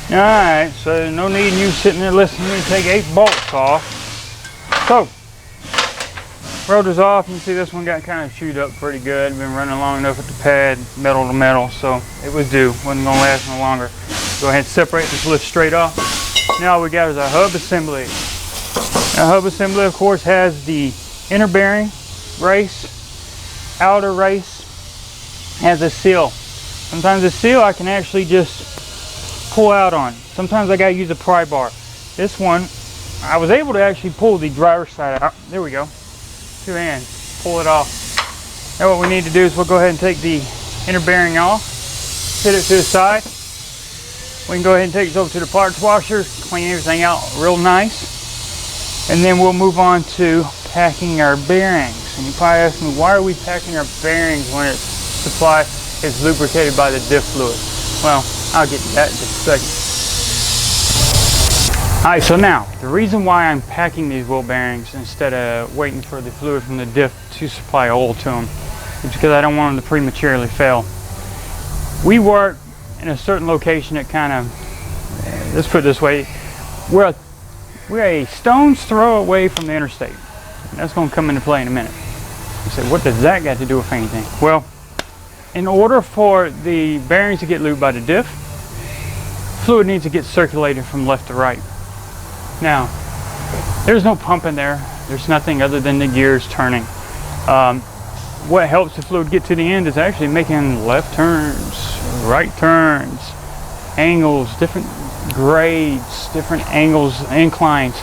Alright, so no need in you sitting there listening to me take 8 bolts off. So, rotor's off. You can see this one got kind of chewed up pretty good. Been running long enough with the pad, metal to metal, so it was due. Wasn't going to last no longer. Go ahead and separate this lift straight off. Now all we got is our hub assembly. Now hub assembly, of course, has the inner bearing race, outer race, has a seal. Sometimes the seal I can actually just pull out on. Sometimes I got to use a pry bar. This one, I was able to actually pull the driver's side out. There we go. 2 hands. Pull it off. Now what we need to do is we'll go ahead and take the inner bearing off, sit it to the side. We can go ahead and take this over to the parts washer, clean everything out real nice. And then we'll move on to packing our bearings. And you probably ask me, why are we packing our bearings when its supply is lubricated by the diff fluid? Well, I'll get to that in just a second. Alright, so now, the reason why I'm packing these wheel bearings instead of waiting for the fluid from the diff to supply oil to them is because I don't want them to prematurely fail. We work in a certain location that kind of, let's put it this way, we're a stone's throw away from the interstate. And that's going to come into play in a minute. You say, what does that got to do with anything? Well, in order for the bearings to get lubed by the diff, fluid needs to get circulated from left to right. Now, there's no pump in there. There's nothing other than the gears turning. What helps the fluid get to the end is actually making left turns, right turns, angles, different grades, different angles, inclines.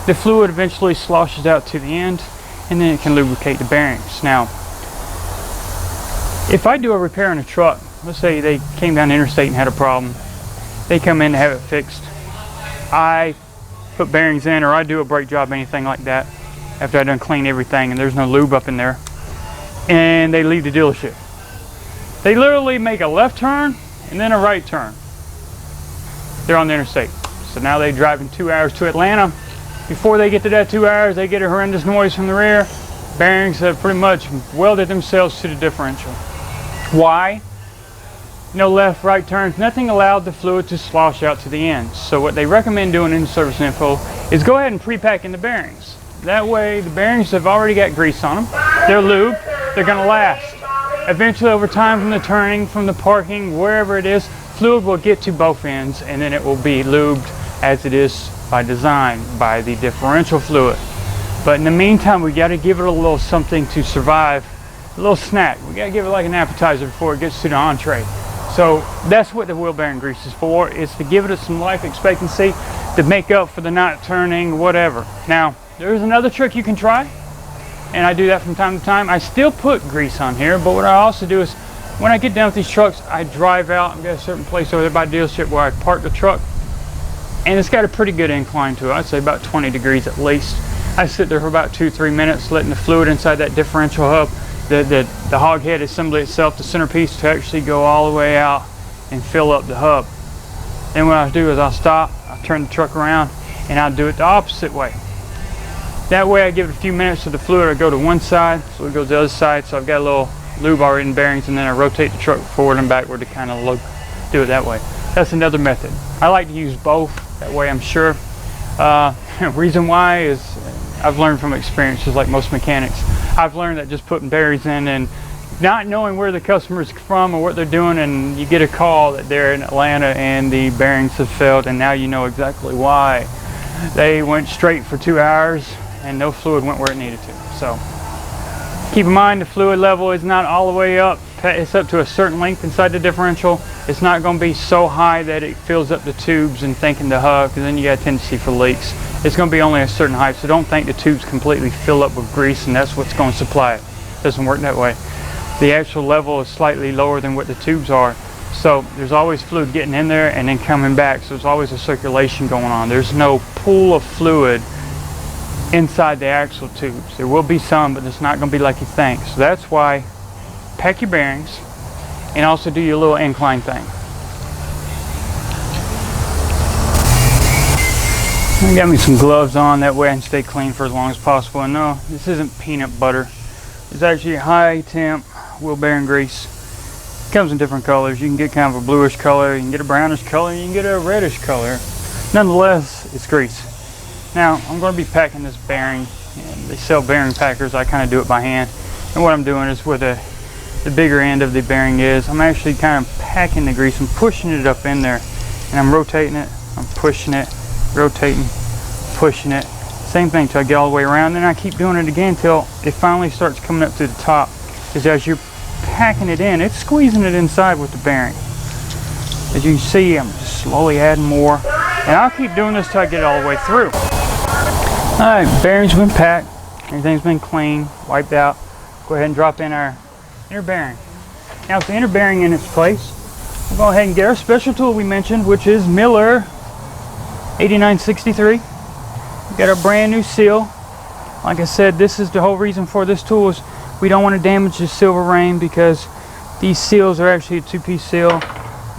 The fluid eventually sloshes out to the end, and then it can lubricate the bearings. Now, if I do a repair on a truck, let's say they came down the interstate and had a problem, they come in to have it fixed. I put bearings in, or I do a brake job, anything like that, after I done clean everything and there's no lube up in there, and they leave the dealership. They literally make a left turn and then a right turn. They're on the interstate. So now they're driving 2 hours to Atlanta. Before they get to that 2 hours, they get a horrendous noise from the rear. Bearings have pretty much welded themselves to the differential. Why? No left, right turns. Nothing allowed the fluid to slosh out to the ends. So what they recommend doing in the service info is go ahead and pre-pack in the bearings. That way the bearings have already got grease on them. They're lubed. They're going to last. Eventually, over time, from the turning, from the parking, wherever it is, fluid will get to both ends, and then it will be lubed as it is by design, by the differential fluid. But in the meantime, we got to give it a little something to survive, a little snack. We got to give it like an appetizer before it gets to the entree. So that's what the wheel bearing grease is for, is to give it some life expectancy to make up for the not turning, whatever. Now, there's another trick you can try, and I do that from time to time. I still put grease on here, but what I also do is when I get done with these trucks, I drive out. I've got a certain place over there by the dealership where I park the truck, and it's got a pretty good incline to it. I'd say about 20 degrees at least. I sit there for about 2-3 minutes, letting the fluid inside that differential hub, the hog head assembly itself, the centerpiece, to actually go all the way out and fill up the hub. Then what I'll do is I'll stop, I'll turn the truck around, and I'll do it the opposite way. That way I give it a few minutes so the fluid will go to one side, so it goes to the other side, so I've got a little lube already in bearings, and then I rotate the truck forward and backward to kind of do it that way. That's another method. I like to use both, that way I'm sure. Reason why is I've learned from experience, just like most mechanics. I've learned that just putting bearings in and not knowing where the customer's from or what they're doing, and you get a call that they're in Atlanta and the bearings have failed, and now you know exactly why. They went straight for 2 hours and no fluid went where it needed to. So keep in mind the fluid level is not all the way up. It's up to a certain length inside the differential. It's not going to be so high that it fills up the tubes and thinking the hub, because then you got a tendency for leaks. It's going to be only a certain height, so don't think the tubes completely fill up with grease and that's what's going to supply it. It doesn't work that way. The actual level is slightly lower than what the tubes are, so there's always fluid getting in there and then coming back, so there's always a circulation going on. There's no pool of fluid inside the axle tubes. There will be some, but it's not going to be like you think. So that's why pack your bearings and also do your little incline thing. I got me some gloves on, that way I can stay clean for as long as possible. And no, this isn't peanut butter. It's actually high temp wheel bearing grease. It comes in different colors. You can get kind of a bluish color, you can get a brownish color, you can get a reddish color. Nonetheless, it's grease. Now, I'm going to be packing this bearing, and they sell bearing packers. I kind of do it by hand. And what I'm doing is where the bigger end of the bearing is, I'm actually kind of packing the grease and pushing it up in there. And I'm rotating it, I'm pushing it, rotating, pushing it. Same thing till I get all the way around. Then I keep doing it again till it finally starts coming up to the top. Because as you're packing it in, it's squeezing it inside with the bearing. As you can see, I'm just slowly adding more. And I'll keep doing this till I get it all the way through. Alright, bearing's been packed. Everything's been clean, wiped out. Go ahead and drop in our inner bearing. Now with the inner bearing in its place, we'll go ahead and get our special tool we mentioned, which is Miller 8963. We got our brand new seal. Like I said, this is the whole reason for this tool is we don't want to damage the silver ring, because these seals are actually a two-piece seal.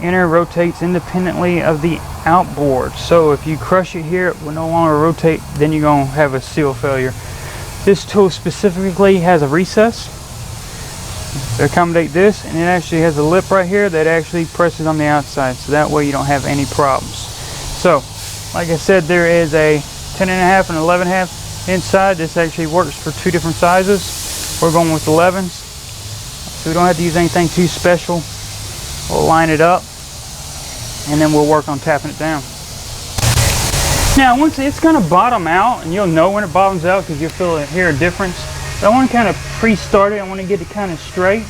Inner rotates independently of the outboard. So if you crush it here, it will no longer rotate, then you're going to have a seal failure. This tool specifically has a recess to accommodate this, and it actually has a lip right here that actually presses on the outside, so that way you don't have any problems. So like I said, there is a 10.5 and 11.5 inside. This actually works for two different sizes. We're going with 11s, so we don't have to use anything too special. We'll line it up and then we'll work on tapping it down. Now once it's going to bottom out, and you'll know when it bottoms out because you'll hear a difference. But I want to kind of pre-start it. I want to get it kind of straight,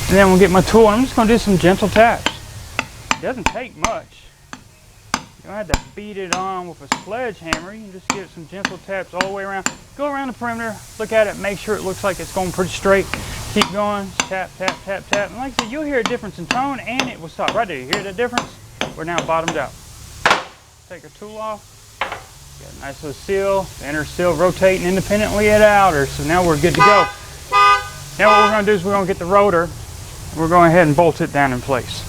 and then we'll get my tool. I'm just going to do some gentle taps. It doesn't take much. You don't have to beat it on with a sledgehammer. You can just give it some gentle taps all the way around. Go around the perimeter, look at it, make sure it looks like it's going pretty straight. Keep going, tap, tap, tap, tap. And like I said, you'll hear a difference in tone, and it will stop right there. You hear the difference? We're now bottomed out. Take our tool off. Got a nice little seal. The inner seal rotating independently at the outer. So now we're good to go. Now what we're going to do is we're going to get the rotor. We're going ahead and bolt it down in place.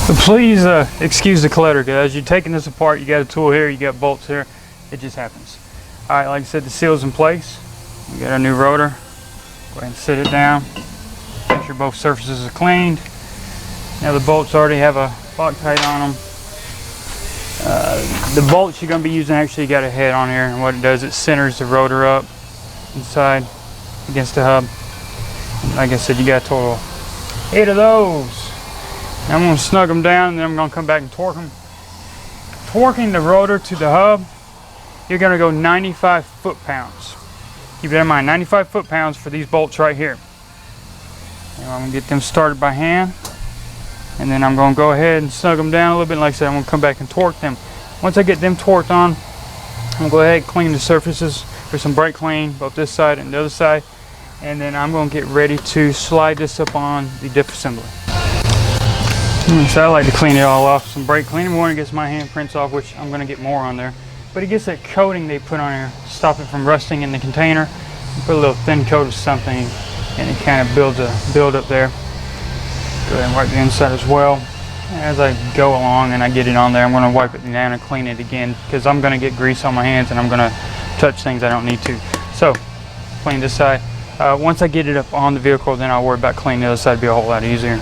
So please excuse the clutter, guys. You're taking this apart. You got a tool here. You got bolts here. It just happens. All right, like I said, the seal's in place. We got our new rotor. Go ahead and sit it down. Make sure both surfaces are cleaned. Now the bolts already have a Loctite on them. The bolts you're going to be using actually got a head on here, and what it does, it centers the rotor up inside against the hub. And like I said, you got a total 8 of those. Now I'm going to snug them down, and then I'm going to come back and torque them. Torquing the rotor to the hub, you're going to go 95 foot-pounds. Keep that in mind, 95 foot-pounds for these bolts right here. Now I'm going to get them started by hand, and then I'm going to go ahead and snug them down a little bit. Like I said, I'm going to come back and torque them. Once I get them torqued on, I'm going to go ahead and clean the surfaces with some brake clean, both this side and the other side, and then I'm going to get ready to slide this up on the disassembly. So I like to clean it all off with some brake cleaner. One, it gets my handprints off, which I'm going to get more on there. But it gets that coating they put on here, stop it from rusting in the container. You put a little thin coat of something, and it kind of builds a build up there. Go ahead and wipe the inside as well. As I go along and I get it on there, I'm going to wipe it down and clean it again, because I'm going to get grease on my hands and I'm going to touch things I don't need to. So, clean this side. Once I get it up on the vehicle, then I'll worry about cleaning the other side. It'll be a whole lot easier.